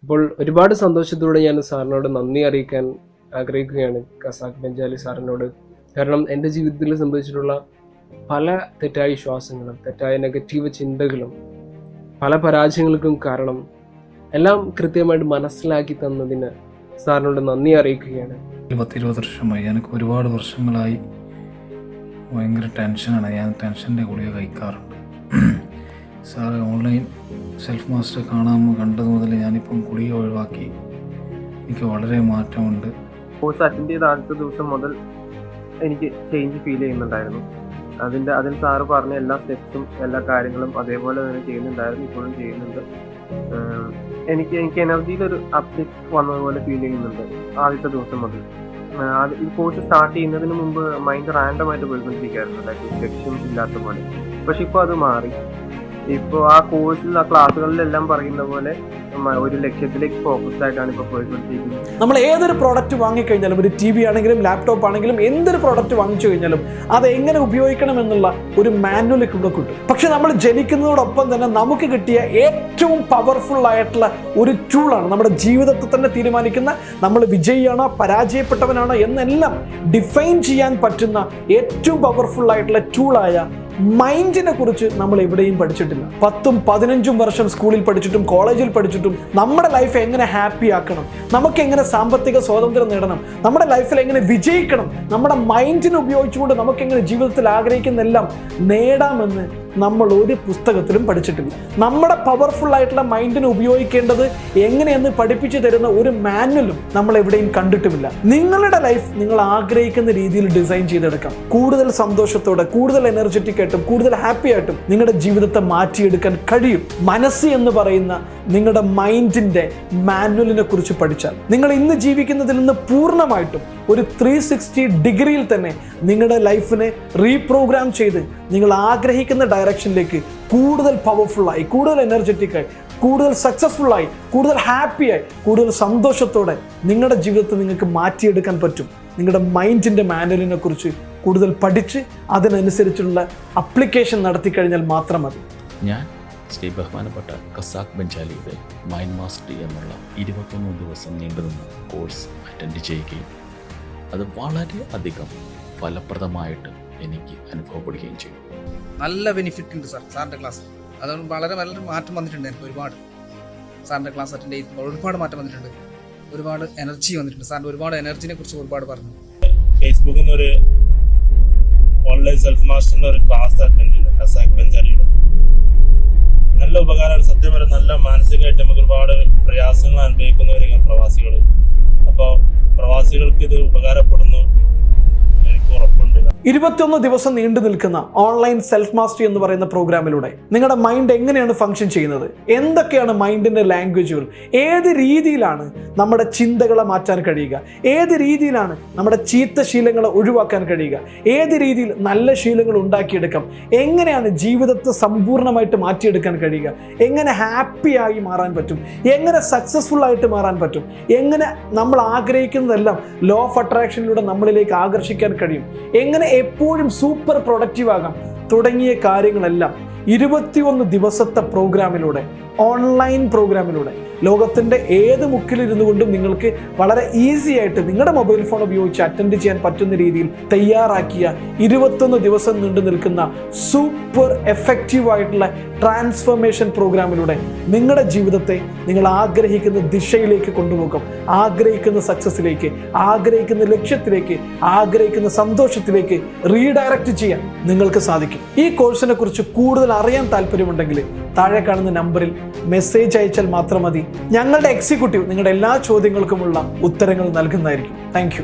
അപ്പോൾ ഒരുപാട് സന്തോഷത്തോടെ ഞാൻ സാറിനോട് നന്ദി അറിയിക്കാൻ ആഗ്രഹിക്കുകയാണ് കസാക് ബെഞ്ചാലി സാറിനോട്. കാരണം എൻ്റെ ജീവിതത്തിൽ സംഭവിച്ചിട്ടുള്ള പല തെറ്റായ വിശ്വാസങ്ങളും തെറ്റായ നെഗറ്റീവ് ചിന്തകളും പല പരാജയങ്ങൾക്കും കാരണം എല്ലാം കൃത്യമായിട്ട് മനസ്സിലാക്കി തന്നതിന് സാറിനോട് നന്ദി അറിയിക്കുകയാണ്. 20 വർഷമായി, എനിക്ക് ഒരുപാട് വർഷങ്ങളായി ഭയങ്കര ടെൻഷനാണ്. ഞാൻ ടെൻഷൻ്റെ ഗുളിക കഴിക്കാറുണ്ട്. സാറ് ഓൺലൈൻ സെൽഫ് മാസ്റ്റർ കണ്ടത് മുതൽ ഞാനിപ്പം ഗുളിക ഒഴിവാക്കി. എനിക്ക് വളരെ മാറ്റമുണ്ട്. കോഴ്സ് അറ്റൻഡ് ചെയ്ത ആദ്യത്തെ ദിവസം മുതൽ എനിക്ക് ചേഞ്ച് ഫീൽ ചെയ്യുന്നുണ്ടായിരുന്നു. അതിൽ സാറ് പറഞ്ഞ എല്ലാ സ്റ്റെപ്സും എല്ലാ കാര്യങ്ങളും അതേപോലെ തന്നെ ചെയ്യുന്നുണ്ടായിരുന്നു, ഇപ്പോഴും ചെയ്യുന്നുണ്ട്. എനിക്ക് എനർജിയിലൊരു അപ്ഡേറ്റ് വന്നതുപോലെ ഫീൽ ചെയ്യുന്നുണ്ട് ആദ്യത്തെ ദിവസം മുതൽ. ഈ കോഴ്സ് സ്റ്റാർട്ട് ചെയ്യുന്നതിന് മുമ്പ് മൈൻഡ് റാൻഡമായിട്ട് പോയിക്കൊണ്ടിരിക്കുകയായിരുന്നു, ലക്ഷ്യം ഇല്ലാത്ത പോലെ. പക്ഷെ ഇപ്പോൾ അത് മാറി. ഇപ്പോൾ ആ കോഴ്സിൽ ആ ക്ലാസ്സുകളിലെല്ലാം പറയുന്ന പോലെ ഒരു ലക്ഷ്യത്തിലേക്ക് ഫോക്കസ്ഡ് ആയിട്ടാണ് ഇപ്പോൾ പോയിക്കൊണ്ടിരിക്കുന്നത്. നമ്മൾ ഏതൊരു പ്രോഡക്റ്റ് വാങ്ങിക്കഴിഞ്ഞാലും, ഒരു TV ആണെങ്കിലും ലാപ്ടോപ്പ് ആണെങ്കിലും എന്തൊരു പ്രോഡക്റ്റ് വാങ്ങിച്ചു കഴിഞ്ഞാലും അത് എങ്ങനെ ഉപയോഗിക്കണം എന്നുള്ള ഒരു മാനുവൽ ഇവിടെ കിട്ടും. പക്ഷെ നമ്മൾ ജനിക്കുന്നതോടൊപ്പം തന്നെ നമുക്ക് കിട്ടിയ ഏറ്റവും പവർഫുൾ ആയിട്ടുള്ള ഒരു ടൂളാണ് നമ്മുടെ ജീവിതത്തെ തന്നെ തീരുമാനിക്കുന്ന, നമ്മൾ വിജയിയാണോ പരാജയപ്പെട്ടവനാണോ എന്നെല്ലാം ഡിഫൈൻ ചെയ്യാൻ പറ്റുന്ന ഏറ്റവും പവർഫുൾ ആയിട്ടുള്ള ടൂളായ മൈൻഡിനെ കുറിച്ച് നമ്മൾ എവിടെയും പഠിച്ചിട്ടില്ല. 10-15 വർഷം സ്കൂളിൽ പഠിച്ചിട്ടും കോളേജിൽ പഠിച്ചിട്ടും നമ്മുടെ ലൈഫ് എങ്ങനെ ഹാപ്പി ആക്കണം, നമുക്ക് എങ്ങനെ സാമ്പത്തിക സ്വാതന്ത്ര്യം നേടണം, നമ്മുടെ ലൈഫിൽ എങ്ങനെ വിജയിക്കണം, നമ്മുടെ മൈൻഡിനെ ഉപയോഗിച്ചുകൊണ്ട് നമുക്ക് എങ്ങനെ ജീവിതത്തിൽ ആഗ്രഹിക്കുന്നെല്ലാം നേടാമെന്ന് നമ്മൾ ഒരു പുസ്തകത്തിലും പഠിച്ചിട്ടില്ല. നമ്മുടെ പവർഫുൾ ആയിട്ടുള്ള മൈൻഡിനെ ഉപയോഗിക്കേണ്ടത് എങ്ങനെയെന്ന് പഠിപ്പിച്ചു തരുന്ന ഒരു മാനുവലും നമ്മൾ എവിടെയും കണ്ടിട്ടുമില്ല. നിങ്ങളുടെ ലൈഫ് നിങ്ങൾ ആഗ്രഹിക്കുന്ന രീതിയിൽ ഡിസൈൻ ചെയ്തെടുക്കാം. കൂടുതൽ സന്തോഷത്തോടെ, കൂടുതൽ എനർജറ്റിക് ആയിട്ടും കൂടുതൽ ഹാപ്പി ആയിട്ടും നിങ്ങളുടെ ജീവിതത്തെ മാറ്റിയെടുക്കാൻ കഴിയും. മനസ്സ് എന്ന് പറയുന്ന നിങ്ങളുടെ മൈൻഡിന്റെ മാനുവലിനെ കുറിച്ച് പഠിച്ചാൽ നിങ്ങൾ ഇന്ന് ജീവിക്കുന്നതിൽ നിന്ന് പൂർണ്ണമായിട്ടും ഒരു 360 ഡിഗ്രിയിൽ തന്നെ നിങ്ങളുടെ ലൈഫിനെ റീപ്രോഗ്രാം ചെയ്ത് നിങ്ങൾ ആഗ്രഹിക്കുന്ന ഡയറക്ഷനിലേക്ക് കൂടുതൽ പവർഫുള്ളായി, കൂടുതൽ എനർജറ്റിക്കായി, കൂടുതൽ സക്സസ്ഫുള്ളായി, കൂടുതൽ ഹാപ്പിയായി, കൂടുതൽ സന്തോഷത്തോടെ നിങ്ങളുടെ ജീവിതത്തെ നിങ്ങൾക്ക് മാറ്റിയെടുക്കാൻ പറ്റും. നിങ്ങളുടെ മൈൻഡിൻ്റെ മാനുവലിനെ കുറിച്ച് കൂടുതൽ പഠിച്ച് അതിനനുസരിച്ചുള്ള അപ്ലിക്കേഷൻ നടത്തിക്കഴിഞ്ഞാൽ മാത്രം മതി. ഞാൻ ശ്രീ ബഹുമാനപ്പെട്ട കസാക് ബെഞ്ചാലിയുടെ മൈൻഡ് മാസ്റ്ററി എന്നുള്ള 21 ദിവസം നീണ്ടുനിന്ന കോഴ്സ് അറ്റൻഡ് ചെയ്യുകയും അത് വളരെ അധികം ഫലപ്രദമായിട്ട് എനിക്ക് അനുഭവപ്പെടുകയും ചെയ്തു. നല്ല ബെനിഫിറ്റ് ഉണ്ട് സാറിൻ്റെ ക്ലാസ്. അതുകൊണ്ട് വളരെ വളരെ മാറ്റം വന്നിട്ടുണ്ട്. എനിക്ക് ഒരുപാട് സാറിൻ്റെ ക്ലാസ് അറ്റൻഡ് ചെയ്യുമ്പോൾ ഒരുപാട് മാറ്റം വന്നിട്ടുണ്ട്. ഒരുപാട് എനർജി വന്നിട്ടുണ്ട്. സാറിൻ്റെ ഒരുപാട് എനർജിനെ കുറിച്ച് ഒരുപാട് പറഞ്ഞു. ഫേസ്ബുക്കിൽ നിന്ന് ഒരു ഓൺലൈൻ സെൽഫ് മാസ്റ്ററിൻ്റെ ഒരു ക്ലാസ് അറ്റൻഡ് ചെയ്തു, കസാക് ബെഞ്ചാലിയുടെ. നല്ല ഉപകാരമാണ്. സത്യം പറഞ്ഞാൽ നല്ല മാനസികമായിട്ട് നമുക്ക് ഒരുപാട് പ്രയാസങ്ങൾ അനുഭവിക്കുന്നവരാണ് പ്രവാസികൾ. അപ്പോൾ പ്രവാസികൾക്ക് ഇത് ഉപകാരപ്പെടുന്നു, എനിക്ക് ഉറപ്പുണ്ട്. 21 ദിവസം നീണ്ടു നിൽക്കുന്ന ഓൺലൈൻ സെൽഫ് മാസ്റ്ററി എന്ന് പറയുന്ന പ്രോഗ്രാമിലൂടെ നിങ്ങളുടെ മൈൻഡ് എങ്ങനെയാണ് ഫംഗ്ഷൻ ചെയ്യുന്നത്, എന്തൊക്കെയാണ് മൈൻഡിൻ്റെ ലാംഗ്വേജുകൾ, ഏത് രീതിയിലാണ് നമ്മുടെ ചിന്തകളെ മാറ്റാൻ കഴിയുക, ഏത് രീതിയിലാണ് നമ്മുടെ ചീത്ത ശീലങ്ങളെ ഒഴിവാക്കാൻ കഴിയുക, ഏത് രീതിയിൽ നല്ല ശീലങ്ങൾ ഉണ്ടാക്കിയെടുക്കാം, എങ്ങനെയാണ് ജീവിതത്തെ സമ്പൂർണ്ണമായിട്ട് മാറ്റിയെടുക്കാൻ കഴിയുക, എങ്ങനെ ഹാപ്പിയായി മാറാൻ പറ്റും, എങ്ങനെ സക്സസ്ഫുൾ ആയിട്ട് മാറാൻ പറ്റും, എങ്ങനെ നമ്മൾ ആഗ്രഹിക്കുന്നതെല്ലാം ലോ ഓഫ് അട്രാക്ഷനിലൂടെ നമ്മളിലേക്ക് ആകർഷിക്കാൻ കഴിയും, എങ്ങനെ എപ്പോഴും സൂപ്പർ പ്രൊഡക്റ്റീവ് ആകാം തുടങ്ങിയ കാര്യങ്ങളെല്ലാം 21 ദിവസത്തെ പ്രോഗ്രാമിലൂടെ, ഓൺലൈൻ പ്രോഗ്രാമിലൂടെ ലോകത്തിൻ്റെ ഏത് മുക്കിലിരുന്നു കൊണ്ടും നിങ്ങൾക്ക് വളരെ ഈസി ആയിട്ട് നിങ്ങളുടെ മൊബൈൽ ഫോൺ ഉപയോഗിച്ച് അറ്റൻഡ് ചെയ്യാൻ പറ്റുന്ന രീതിയിൽ തയ്യാറാക്കിയ 21 ദിവസം നീണ്ടു നിൽക്കുന്ന സൂപ്പർ എഫക്റ്റീവ് ആയിട്ടുള്ള ട്രാൻസ്ഫോർമേഷൻ പ്രോഗ്രാമിലൂടെ നിങ്ങളുടെ ജീവിതത്തെ നിങ്ങൾ ആഗ്രഹിക്കുന്ന ദിശയിലേക്ക് കൊണ്ടുപോകും. ആഗ്രഹിക്കുന്ന സക്സസ്സിലേക്ക്, ആഗ്രഹിക്കുന്ന ലക്ഷ്യത്തിലേക്ക്, ആഗ്രഹിക്കുന്ന സന്തോഷത്തിലേക്ക് റീഡയറക്റ്റ് ചെയ്യാൻ നിങ്ങൾക്ക് സാധിക്കും. ഈ കോഴ്സിനെ കുറിച്ച് കൂടുതൽ അറിയാൻ താല്പര്യമുണ്ടെങ്കിൽ താഴെ കാണുന്ന നമ്പറിൽ മെസ്സേജ് അയച്ചാൽ മാത്രം മതി. ഞങ്ങളുടെ എക്സിക്യൂട്ടീവ് നിങ്ങളുടെ എല്ലാ ചോദ്യങ്ങൾക്കുമുള്ള ഉത്തരങ്ങൾ നൽകുന്നതായിരിക്കും. താങ്ക്